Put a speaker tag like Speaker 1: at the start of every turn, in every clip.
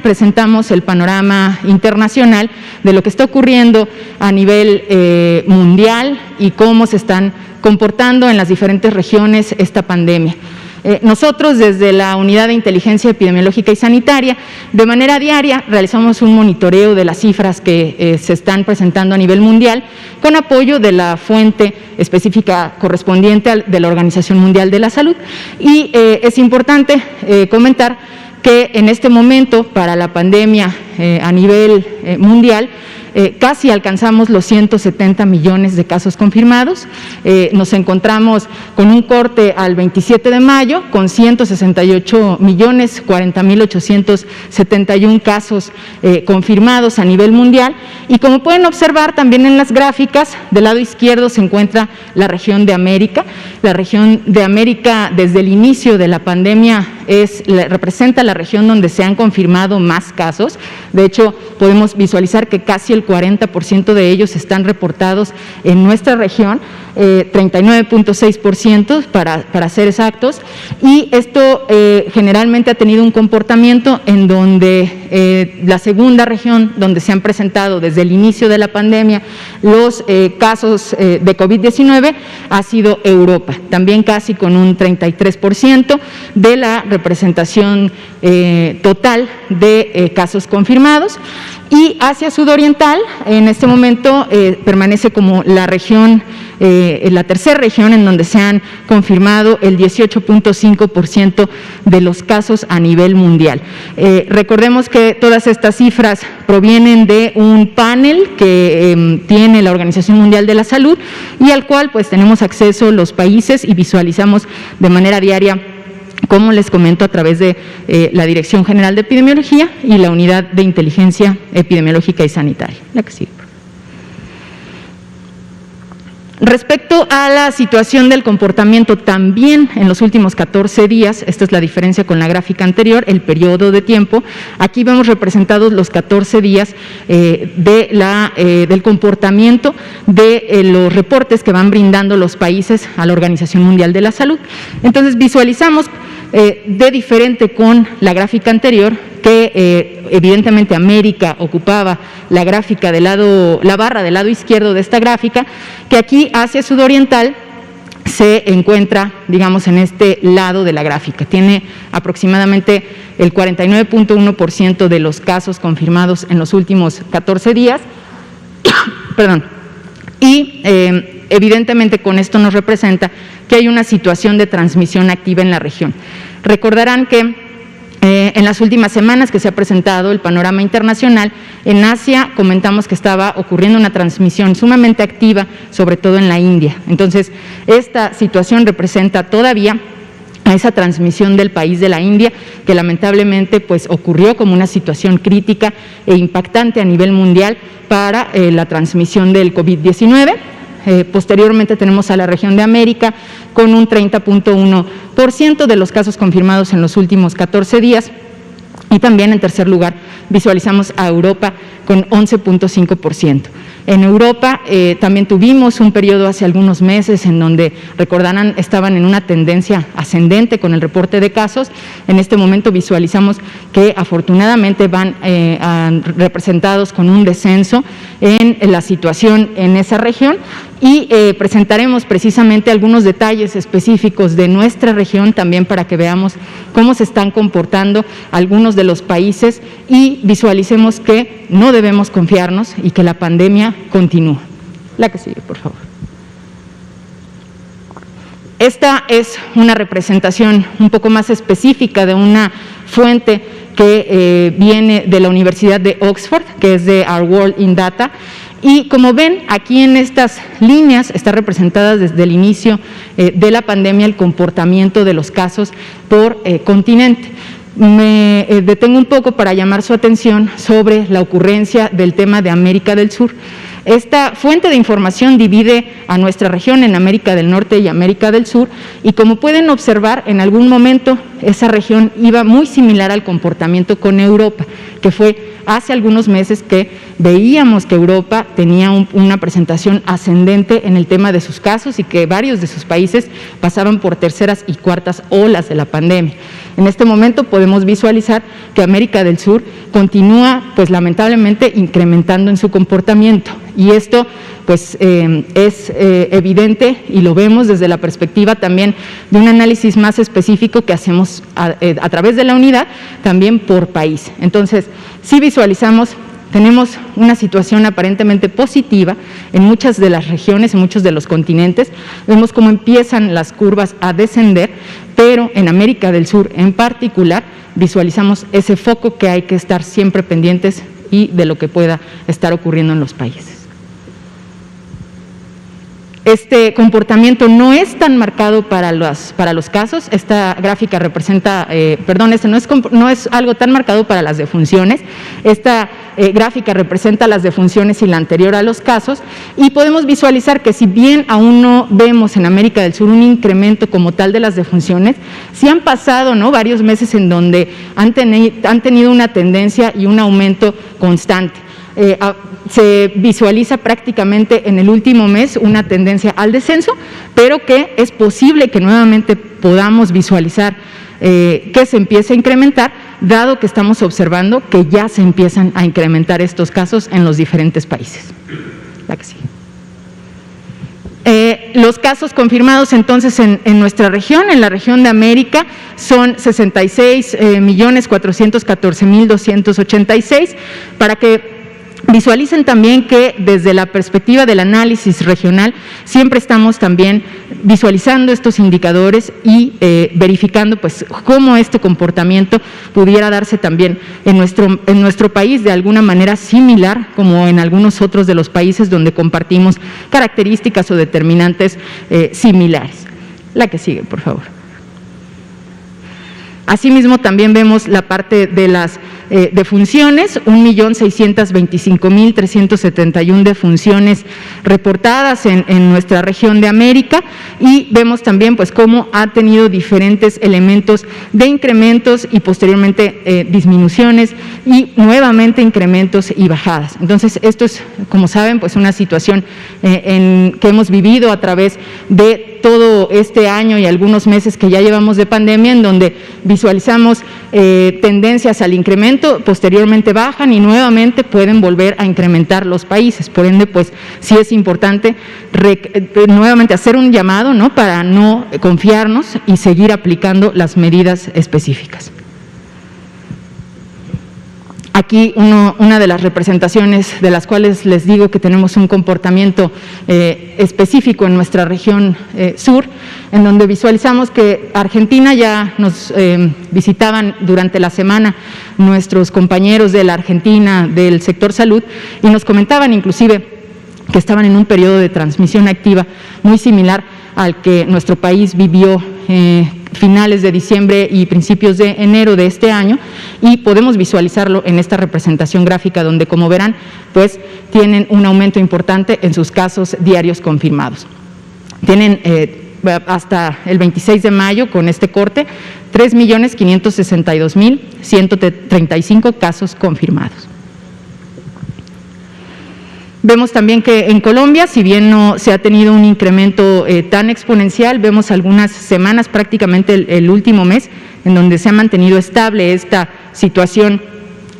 Speaker 1: presentamos el panorama internacional de lo que está ocurriendo a nivel mundial y cómo se están comportando en las diferentes regiones esta pandemia. Nosotros, desde la Unidad de Inteligencia Epidemiológica y Sanitaria, de manera diaria realizamos un monitoreo de las cifras que se están presentando a nivel mundial, con apoyo de la fuente específica correspondiente de la Organización Mundial de la Salud. Y es importante comentar que en este momento, para la pandemia a nivel mundial, casi alcanzamos los 170 millones de casos confirmados. Nos encontramos con un corte al 27 de mayo con 168 millones 40.871 casos confirmados a nivel mundial, y como pueden observar también en las gráficas, del lado izquierdo se encuentra la región de América. La región de América, desde el inicio de la pandemia, representa la región donde se han confirmado más casos. De hecho, podemos visualizar que casi el 40% de ellos están reportados en nuestra región, 39.6% para ser exactos, y esto generalmente ha tenido un comportamiento en donde la segunda región donde se han presentado desde el inicio de la pandemia los casos de COVID-19 ha sido Europa, también casi con un 33% de la representación total de casos confirmados. Y Asia Sudoriental en este momento permanece como la región, la tercera región en donde se han confirmado el 18.5% de los casos a nivel mundial. Recordemos que todas estas cifras provienen de un panel que tiene la Organización Mundial de la Salud y al cual pues tenemos acceso los países y visualizamos de manera diaria, como les comento, a través de la Dirección General de Epidemiología y la Unidad de Inteligencia Epidemiológica y Sanitaria. La que sigue. Respecto a la situación del comportamiento también en los últimos 14 días, esta es la diferencia con la gráfica anterior, el periodo de tiempo. Aquí vemos representados los 14 días del comportamiento de los reportes que van brindando los países a la Organización Mundial de la Salud. Entonces visualizamos de diferente con la gráfica anterior, que evidentemente América ocupaba la gráfica la barra del lado izquierdo de esta gráfica, que aquí Asia Sudoriental se encuentra, digamos, en este lado de la gráfica. Tiene aproximadamente el 49.1% de los casos confirmados en los últimos 14 días. Perdón. Y evidentemente con esto nos representa que hay una situación de transmisión activa en la región. Recordarán que en las últimas semanas que se ha presentado el panorama internacional, en Asia comentamos que estaba ocurriendo una transmisión sumamente activa, sobre todo en la India. Entonces, esta situación representa todavía a esa transmisión del país de la India, que lamentablemente pues ocurrió como una situación crítica e impactante a nivel mundial para la transmisión del COVID-19. Posteriormente tenemos a la región de América con un 30.1% de los casos confirmados en los últimos 14 días, y también en tercer lugar visualizamos a Europa con 11.5%. En Europa también tuvimos un periodo hace algunos meses en donde, recordarán, estaban en una tendencia ascendente con el reporte de casos. En este momento visualizamos que afortunadamente van representados con un descenso en la situación en esa región, y presentaremos precisamente algunos detalles específicos de nuestra región también para que veamos cómo se están comportando algunos de los países y visualicemos que no debemos confiarnos y que la pandemia continúa. La que sigue, por favor. Esta es una representación un poco más específica de una fuente que viene de la Universidad de Oxford, que es de Our World in Data. Y como ven, aquí en estas líneas está representada desde el inicio de la pandemia el comportamiento de los casos por continente. Me detengo un poco para llamar su atención sobre la ocurrencia del tema de América del Sur. Esta fuente de información divide a nuestra región en América del Norte y América del Sur, y como pueden observar, en algún momento esa región iba muy similar al comportamiento con Europa, que fue hace algunos meses que veíamos que Europa tenía una presentación ascendente en el tema de sus casos y que varios de sus países pasaban por terceras y cuartas olas de la pandemia. En este momento podemos visualizar que América del Sur continúa, pues lamentablemente, incrementando en su comportamiento, y esto pues es evidente y lo vemos desde la perspectiva también de un análisis más específico que hacemos a través de la unidad, también por país. Entonces, si visualizamos, tenemos una situación aparentemente positiva en muchas de las regiones, en muchos de los continentes. Vemos cómo empiezan las curvas a descender, pero en América del Sur en particular visualizamos ese foco que hay que estar siempre pendientes y de lo que pueda estar ocurriendo en los países. Este comportamiento no es tan marcado para los casos. Esta gráfica representa, no es algo tan marcado para las defunciones. Esta gráfica representa las defunciones y la anterior a los casos, y podemos visualizar que si bien aún no vemos en América del Sur un incremento como tal de las defunciones, sí han pasado, ¿no?, varios meses en donde han tenido una tendencia y un aumento constante. Se visualiza prácticamente en el último mes una tendencia al descenso, pero que es posible que nuevamente podamos visualizar que se empiece a incrementar, dado que estamos observando que ya se empiezan a incrementar estos casos en los diferentes países. La que sigue. Los casos confirmados entonces en nuestra región, en la región de América, son 66.414.286, para que visualicen también que desde la perspectiva del análisis regional siempre estamos también visualizando estos indicadores y verificando pues cómo este comportamiento pudiera darse también en nuestro país de alguna manera similar como en algunos otros de los países donde compartimos características o determinantes similares. La que sigue, por favor. Asimismo, también vemos la parte de las defunciones, 1.625.371 defunciones reportadas en nuestra región de América, y vemos también pues cómo ha tenido diferentes elementos de incrementos y posteriormente disminuciones y nuevamente incrementos y bajadas. Entonces, esto es, como saben, pues una situación que hemos vivido a través de todo este año y algunos meses que ya llevamos de pandemia, en donde visualizamos tendencias al incremento, posteriormente bajan y nuevamente pueden volver a incrementar los países. Por ende, pues sí es importante nuevamente hacer un llamado, ¿no?, para no confiarnos y seguir aplicando las medidas específicas. Aquí una de las representaciones de las cuales les digo que tenemos un comportamiento específico en nuestra región sur, en donde visualizamos que Argentina, ya nos visitaban durante la semana nuestros compañeros de la Argentina del sector salud, y nos comentaban inclusive que estaban en un periodo de transmisión activa muy similar al que nuestro país vivió finales de diciembre y principios de enero de este año, y podemos visualizarlo en esta representación gráfica donde, como verán, pues tienen un aumento importante en sus casos diarios confirmados. Tienen hasta el 26 de mayo, con este corte, 3.562.135 casos confirmados. Vemos también que en Colombia, si bien no se ha tenido un incremento tan exponencial, vemos algunas semanas, prácticamente el último mes, en donde se ha mantenido estable esta situación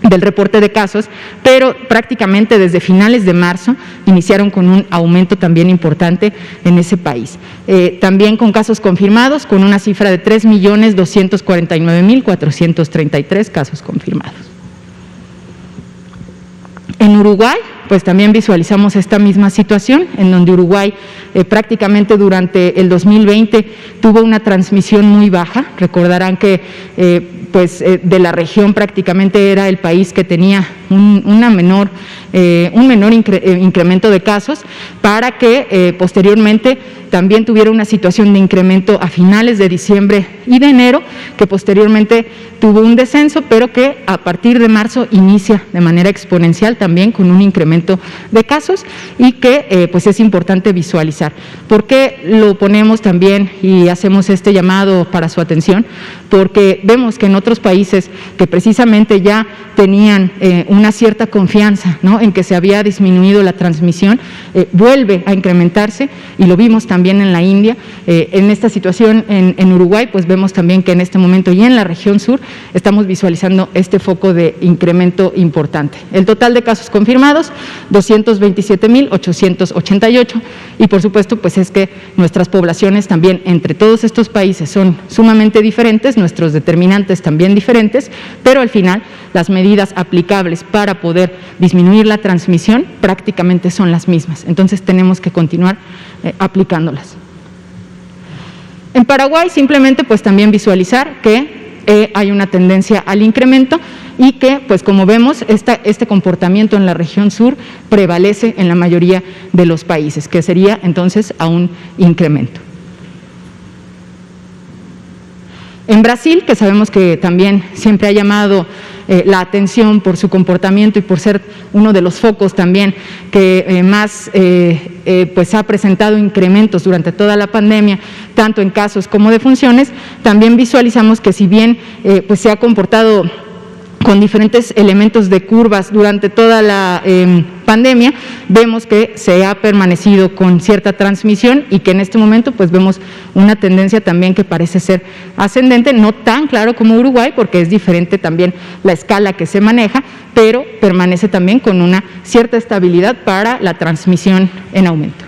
Speaker 1: del reporte de casos, pero prácticamente desde finales de marzo iniciaron con un aumento también importante en ese país. También con casos confirmados, con una cifra de 3.249.433 casos confirmados. En Uruguay, pues también visualizamos esta misma situación, en donde Uruguay prácticamente durante el 2020 tuvo una transmisión muy baja. Recordarán que de la región prácticamente era el país que tenía un menor incremento de casos, para que posteriormente también tuviera una situación de incremento a finales de diciembre y de enero, que posteriormente tuvo un descenso, pero que a partir de marzo inicia de manera exponencial también con un incremento de casos, y que pues es importante visualizar. ¿Por qué lo ponemos también y hacemos este llamado para su atención? Porque vemos que en otros países que precisamente ya tenían una cierta confianza, ¿no?, en que se había disminuido la transmisión, vuelve a incrementarse, y lo vimos también en la India. En esta situación en Uruguay, pues vemos también que en este momento y en la región sur estamos visualizando este foco de incremento importante. El total de casos confirmados, 227.888, y por supuesto pues es que nuestras poblaciones también entre todos estos países son sumamente diferentes, nuestros determinantes también diferentes, pero al final las medidas aplicables para poder disminuir la transmisión prácticamente son las mismas. Entonces tenemos que continuar aplicándolas. En Paraguay simplemente pues también visualizar que hay una tendencia al incremento, y que pues como vemos este comportamiento en la región sur prevalece en la mayoría de los países, que sería entonces a un incremento. En Brasil, que sabemos que también siempre ha llamado la atención por su comportamiento y por ser uno de los focos también que más pues ha presentado incrementos durante toda la pandemia, tanto en casos como defunciones, también visualizamos que si bien pues se ha comportado con diferentes elementos de curvas durante toda la pandemia, vemos que se ha permanecido con cierta transmisión, y que en este momento pues vemos una tendencia también que parece ser ascendente, no tan claro como Uruguay, porque es diferente también la escala que se maneja, pero permanece también con una cierta estabilidad para la transmisión en aumento.